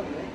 down, right?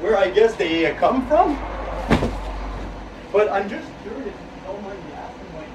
Where I guess they come from, but I'm just curious if you don't mind me asking, like,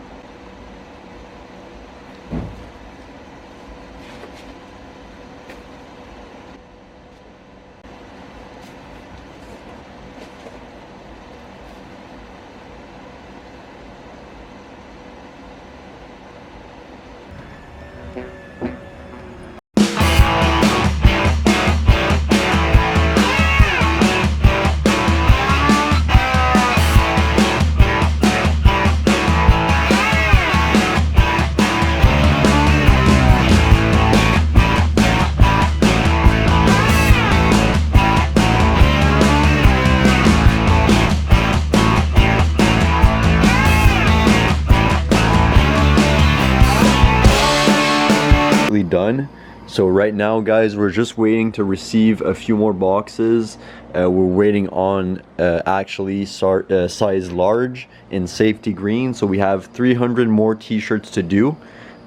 done. So right now, guys, we're just waiting to receive a few more boxes. We're waiting on actually size large in safety green, so we have 300 more t-shirts to do,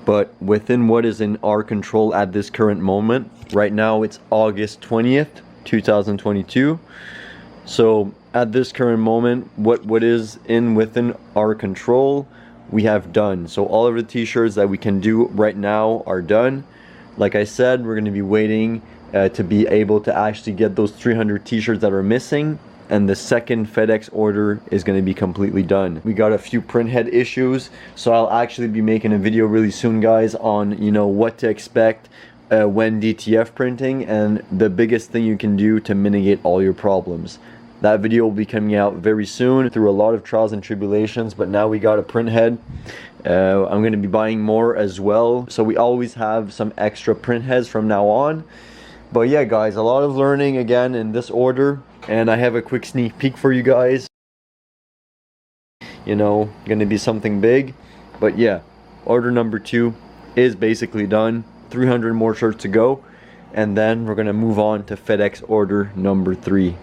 but within what is in our control at this current moment. Right now it's August 20th 2022, so at this current moment, what is within our control we have done. So all of the t-shirts that we can do right now are done. Like I said, we're going to be waiting to be able to actually get those 300 t-shirts that are missing, and the second FedEx order is going to be completely done. We got a few print head issues, so I'll actually be making a video really soon, guys, on, you know, what to expect when DTF printing and the biggest thing you can do to mitigate all your problems. That video will be coming out very soon through a lot of trials and tribulations, but now we got a print head. I'm going to be buying more as well, so we always have some extra print heads from now on. But yeah, guys, a lot of learning again in this order, and I have a quick sneak peek for you guys. You know, going to be something big. But yeah, order number 2 is basically done. 300 more shirts to go, and then we're going to move on to FedEx order number 3.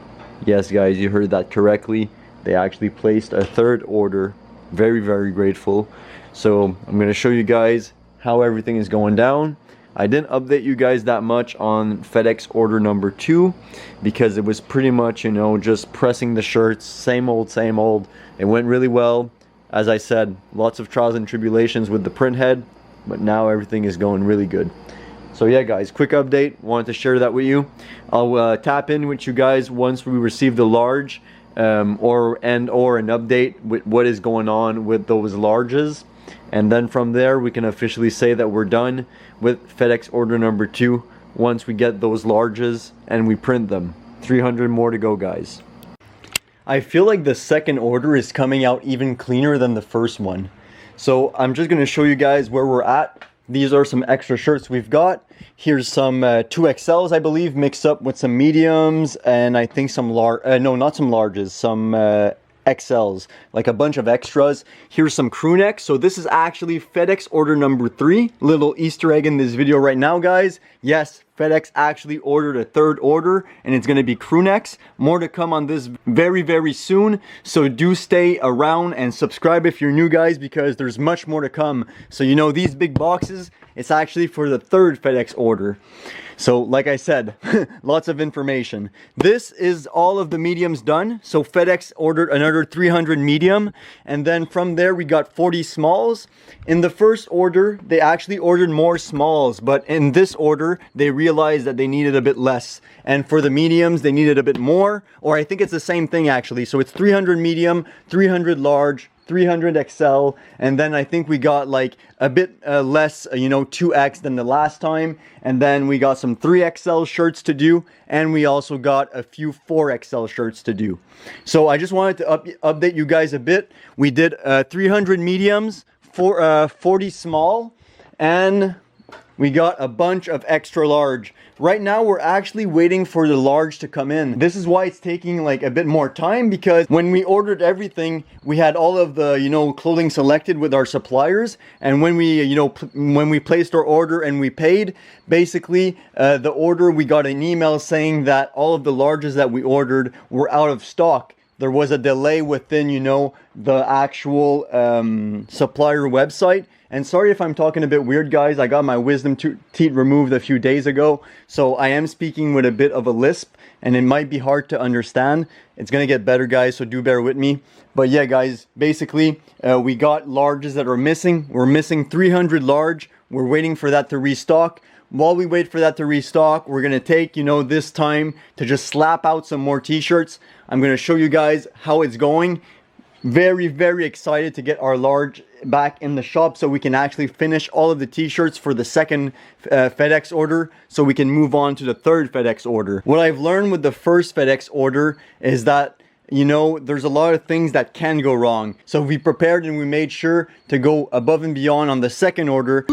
Yes, guys, you heard that correctly. They actually placed a third order. Very, very grateful. So I'm going to show you guys how everything is going down. I didn't update you guys that much on FedEx order number 2 because it was pretty much, you know, just pressing the shirts, same old, same old. It went really well. As I said, lots of trials and tribulations with the print head, but now everything is going really good. So yeah, guys, quick update. Wanted to share that with you. I'll tap in with you guys once we receive the large or an update with what is going on with those larges. And then from there, we can officially say that we're done with FedEx order number 2 once we get those larges and we print them. 300 more to go, guys. I feel like the second order is coming out even cleaner than the first one. So I'm just going to show you guys where we're at. These are some extra shirts we've got. Here's some 2XLs, I believe, mixed up with some mediums, and I think some large, no, not some larges, some XLs, like a bunch of extras. Here's some crew necks. So this is actually FedEx order number 3. Little Easter egg in this video right now, guys. Yes, FedEx actually ordered a third order, and it's going to be crew necks. More to come on this very, very soon. So do stay around and subscribe if you're new, guys, because there's much more to come. So, you know, these big boxes, it's actually for the third FedEx order. So like I said, lots of information. This is all of the mediums done. So FedEx ordered another 300 medium, and then from there we got 40 smalls. In the first order, they actually ordered more smalls, but in this order, they realized that they needed a bit less. And for the mediums, they needed a bit more, or I think it's the same thing actually. So it's 300 medium, 300 large, 300 XL, and then I think we got like a bit less, you know, 2X than the last time, and then we got some 3XL shirts to do, and we also got a few 4XL shirts to do. So I just wanted to update you guys a bit. We did 300 mediums, 40 small, and we got a bunch of extra large. Right now we're actually waiting for the large to come in. This is why it's taking like a bit more time, because when we ordered everything, we had all of the, you know, clothing selected with our suppliers, and when we, you know, when we placed our order and we paid, basically the order, we got an email saying that all of the larges that we ordered were out of stock. There was a delay within, you know, the actual supplier website. And sorry if I'm talking a bit weird, guys. I got my wisdom teeth removed a few days ago, so I am speaking with a bit of a lisp, and it might be hard to understand. It's gonna get better, guys, so do bear with me. But yeah, guys, basically we got larges that are missing. We're missing 300 large. We're waiting for that to restock. While we wait for that to restock, we're gonna take, you know, this time to just slap out some more t-shirts. I'm gonna show you guys how it's going. Very, very excited to get our large back in the shop so we can actually finish all of the t-shirts for the second FedEx order, so we can move on to the third FedEx order. What I've learned with the first FedEx order is that, you know, there's a lot of things that can go wrong. So we prepared and we made sure to go above and beyond on the second order.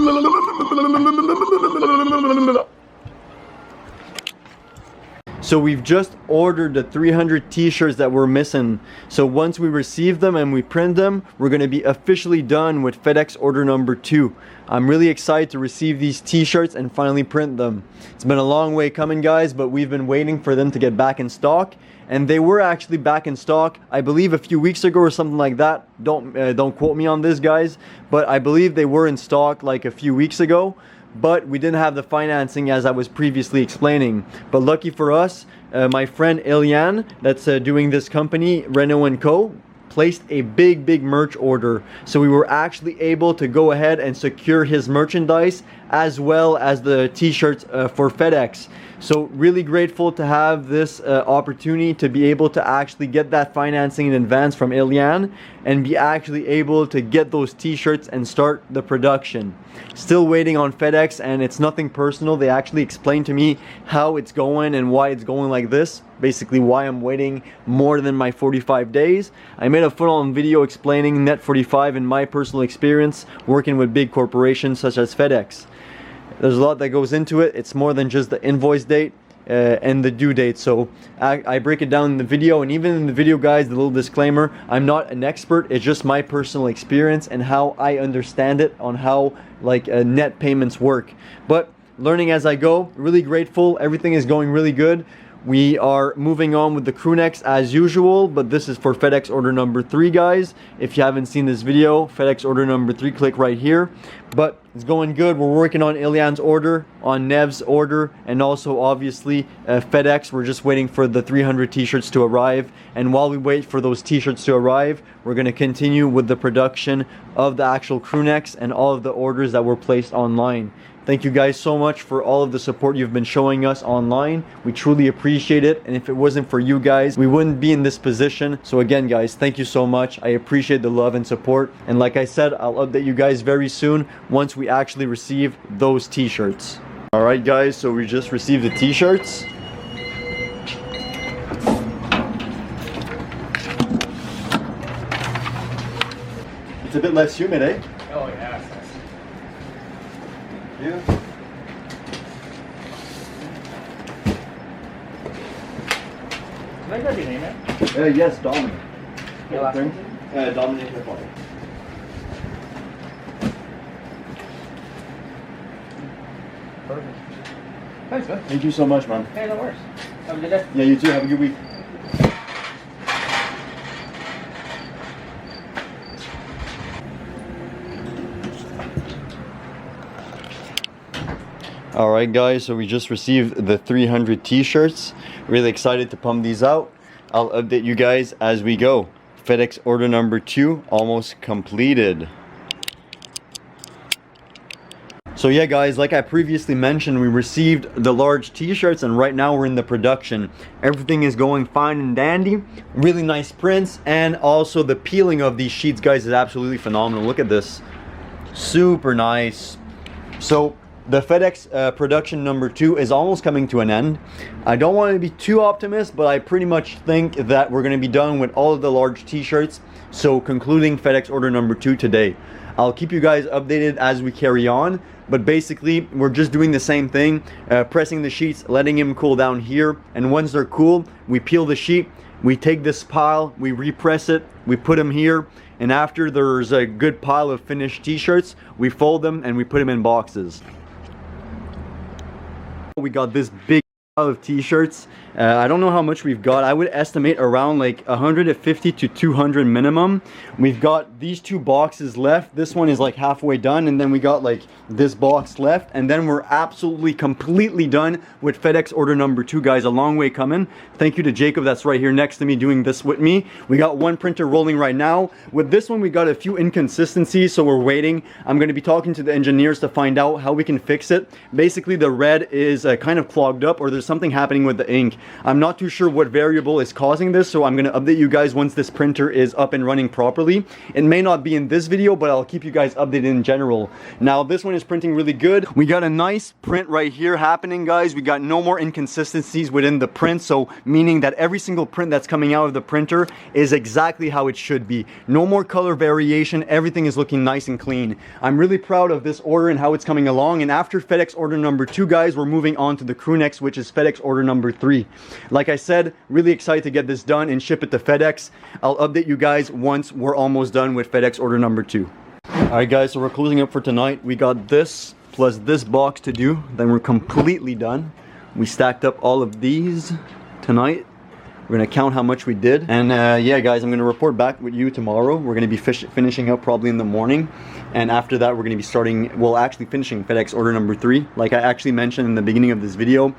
So we've just ordered the 300 t-shirts that we're missing. So once we receive them and we print them, we're going to be officially done with FedEx order number 2. I'm really excited to receive these t-shirts and finally print them. It's been a long way coming, guys, but we've been waiting for them to get back in stock. And they were actually back in stock, I believe a few weeks ago or something like that. Don't quote me on this, guys, but I believe they were in stock like a few weeks ago. But we didn't have the financing, as I was previously explaining. But lucky for us, my friend Elian, that's doing this company, Renault & Co., placed a big merch order. So we were actually able to go ahead and secure his merchandise as well as the t-shirts for FedEx. So really grateful to have this opportunity to be able to actually get that financing in advance from Elian and be actually able to get those t-shirts and start the production. Still waiting on FedEx, and it's nothing personal. They actually explained to me how it's going and why it's going like this. Basically why I'm waiting more than my 45 days. I made a full-on video explaining net 45 in my personal experience working with big corporations such as FedEx. There's a lot that goes into it. It's more than just the invoice date and the due date. So I break it down in the video, and even in the video, guys, the little disclaimer, I'm not an expert. It's just my personal experience and how I understand it on how like net payments work. But learning as I go, really grateful. Everything is going really good. We are moving on with the crew necks as usual, but this is for FedEx order number 3, guys. If you haven't seen this video, FedEx order number 3, click right here. But it's going good. We're working on Ilian's order, on Nev's order, and also obviously FedEx. We're just waiting for the 300 t-shirts to arrive. And while we wait for those t-shirts to arrive, we're going to continue with the production of the actual crew necks and all of the orders that were placed online. Thank you guys so much for all of the support you've been showing us online. We truly appreciate it. And if it wasn't for you guys, we wouldn't be in this position. So again, guys, thank you so much. I appreciate the love and support. And like I said, I'll update you guys very soon once we actually receive those t-shirts. All right, guys, so we just received the t-shirts. It's a bit less humid, eh? Oh yeah. Yeah. Can I grab your name, man? Yes, Dominic. Your last name? Dominic. Perfect. Thanks, man. Thank you so much, man. Hey, no worries. Have a good day. Yeah, you too. Have a good week. Alright guys, so we just received the 300 t-shirts. Really excited to pump these out. I'll update you guys as we go. FedEx order number 2 almost completed. So yeah guys, like I previously mentioned, we received the large t-shirts and right now we're in the production. Everything is going fine and dandy. Really nice prints, and also the peeling of these sheets, guys, is absolutely phenomenal. Look at this. Super nice. So the FedEx production number 2 is almost coming to an end. I don't want to be too optimistic, but I pretty much think that we're going to be done with all of the large t-shirts. So concluding FedEx order number 2 today. I'll keep you guys updated as we carry on. But basically, we're just doing the same thing, pressing the sheets, letting them cool down here. And once they're cool, we peel the sheet, we take this pile, we repress it, we put them here. And after there's a good pile of finished t-shirts, we fold them and we put them in boxes. We got this big pile of t-shirts. I don't know how much we've got. I would estimate around like 150 to 200 minimum. We've got these 2 boxes left. This one is like halfway done, and then we got like this box left, and then we're absolutely completely done with FedEx order number 2, guys. A long way coming. Thank you to Jacob that's right here next to me doing this with me. We got one printer rolling right now. With this one we got a few inconsistencies, so we're waiting. I'm going to be talking to the engineers to find out how we can fix it. Basically the red is kind of clogged up, or there's something happening with the ink. I'm not too sure what variable is causing this, so I'm going to update you guys once this printer is up and running properly. It may not be in this video, but I'll keep you guys updated in general. Now this one is printing really good. We got a nice print right here happening, guys. We got no more inconsistencies within the print, so meaning that every single print that's coming out of the printer is exactly how it should be. No more color variation. Everything is looking nice and clean. I'm really proud of this order and how it's coming along. And after FedEx order number 2, guys, we're moving on to the crew next, which is FedEx order number 3. Like I said, really excited to get this done and ship it to FedEx. I'll update you guys once we're almost done with FedEx order number 2. Alright guys, so we're closing up for tonight. We got this plus this box to do, then we're completely done. We stacked up all of these tonight. We're gonna count how much we did, and yeah guys, I'm gonna report back with you tomorrow. We're gonna be finishing up probably in the morning, and after that we're gonna be starting, well, actually finishing FedEx order number 3, like I actually mentioned in the beginning of this video.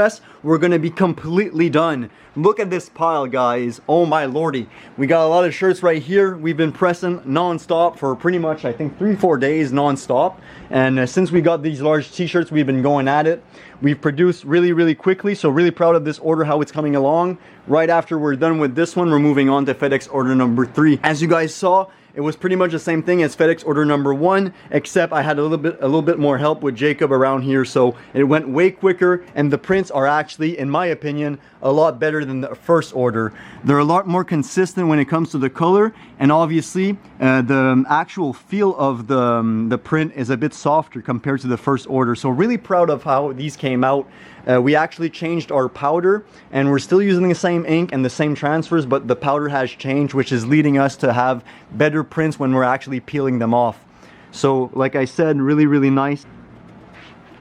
press, we're gonna be completely done. Look at this pile, guys. Oh my lordy. We got a lot of shirts right here. We've been pressing non-stop for pretty much, I think, 3-4 days non-stop. And since we got these large t-shirts, we've been going at it. We've produced really quickly, so really proud of this order, how it's coming along. Right after we're done with this one, we're moving on to FedEx order number 3. As you guys saw, it was pretty much the same thing as FedEx order number 1, except I had a little bit more help with Jacob around here, so it went way quicker, and the prints are actually, in my opinion, a lot better than the first order. They're a lot more consistent when it comes to the color, and obviously the actual feel of the print is a bit softer compared to the first order. So really proud of how these came out. We actually changed our powder, and we're still using the same ink and the same transfers, but the powder has changed, which is leading us to have better prints when we're actually peeling them off. So like I said, really nice.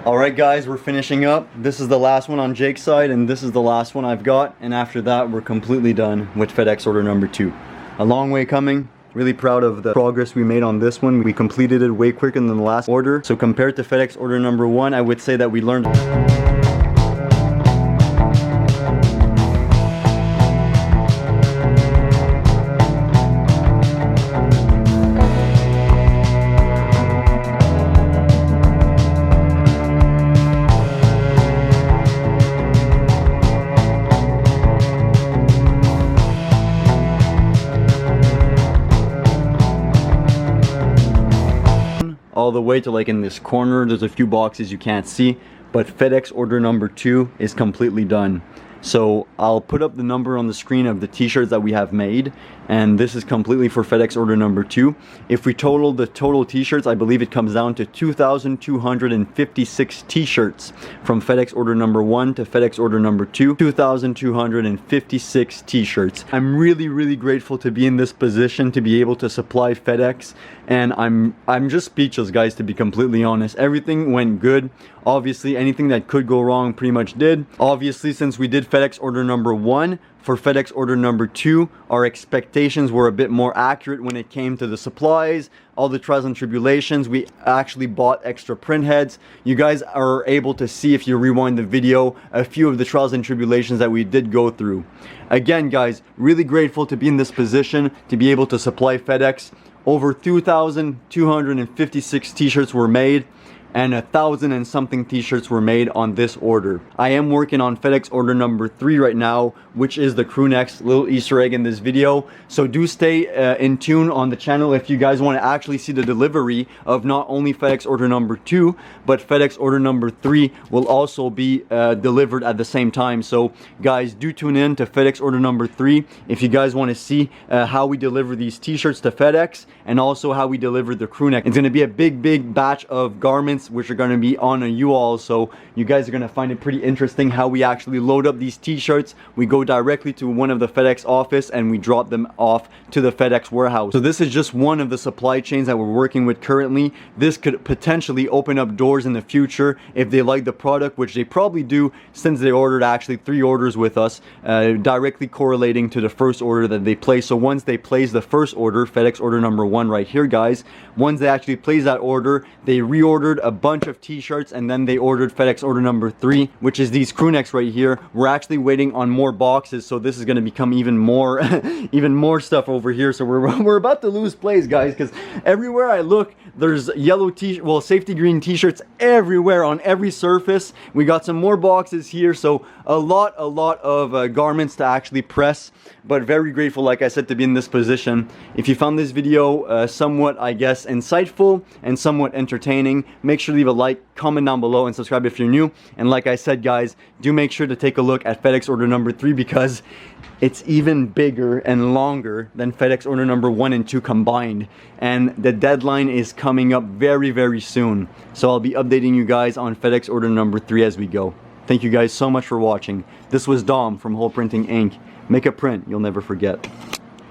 Alright guys, we're finishing up. This is the last one on Jake's side, and this is the last one I've got, and after that we're completely done with FedEx order number 2. A long way coming, Really proud of the progress we made on this one. We completed it way quicker than the last order. So compared to FedEx order number 1, I would say that we learned all the way to like in this corner. There's a few boxes you can't see, but FedEx order number 2 is completely done. So I'll put up the number on the screen of the t-shirts that we have made, and this is completely for FedEx order number 2. If we total the total t-shirts, I believe it comes down to 2,256 t-shirts from FedEx order number 1 to FedEx order number 2. 2,256 t-shirts. I'm really grateful to be in this position, to be able to supply FedEx, and I'm just speechless, guys, to be completely honest. Everything went good. Obviously, anything that could go wrong pretty much did. Obviously, since we did FedEx order number 1, for FedEx order number 2, our expectations were a bit more accurate when it came to the supplies, all the trials and tribulations. We actually bought extra print heads. You guys are able to see, if you rewind the video, a few of the trials and tribulations that we did go through. Again, guys, really grateful to be in this position, to be able to supply FedEx. Over 2,256 t-shirts were made, and 1,000 and something t-shirts were made on this order. I am working on FedEx order number 3 right now, which is the crew necks. Little Easter egg in this video. So do stay in tune on the channel if you guys want to actually see the delivery of not only FedEx order number 2, but FedEx order number 3 will also be delivered at the same time. So guys, do tune in to FedEx order number 3 if you guys want to see how we deliver these t-shirts to FedEx, and also how we deliver the crew neck. It's going to be a big batch of garments which are going to be on a U-Haul, so you guys are going to find it pretty interesting how we actually load up these t-shirts. We go directly to one of the FedEx office and we drop them off to the FedEx warehouse. So this is just one of the supply chains that we're working with currently. This could potentially open up doors in the future if they like the product, which they probably do, since they ordered actually 3 orders with us, directly correlating to the first order that they placed. So once they place the first order, FedEx order number 1 right here, guys, once they actually place that order, they reordered a bunch of t-shirts, and then they ordered FedEx order number 3, which is these crew necks right here. We're actually waiting on more boxes, so this is going to become even more even more stuff over here. So we're about to lose place, guys, because everywhere I look, there's yellow safety green t-shirts everywhere on every surface. We got some more boxes here, so a lot of garments to actually press, but very grateful, like I said, to be in this position. If you found this video somewhat, I guess, insightful and somewhat entertaining, make sure to leave a like, comment down below, and subscribe if you're new. And like I said, guys, do make sure to take a look at FedEx order number 3, because it's even bigger and longer than FedEx order number 1 and 2 combined, and the deadline is coming up very soon. So I'll be updating you guys on FedEx order number 3 as we go. Thank you guys so much for watching. This was Dom from Hole Printing Inc. Make a print you'll never forget.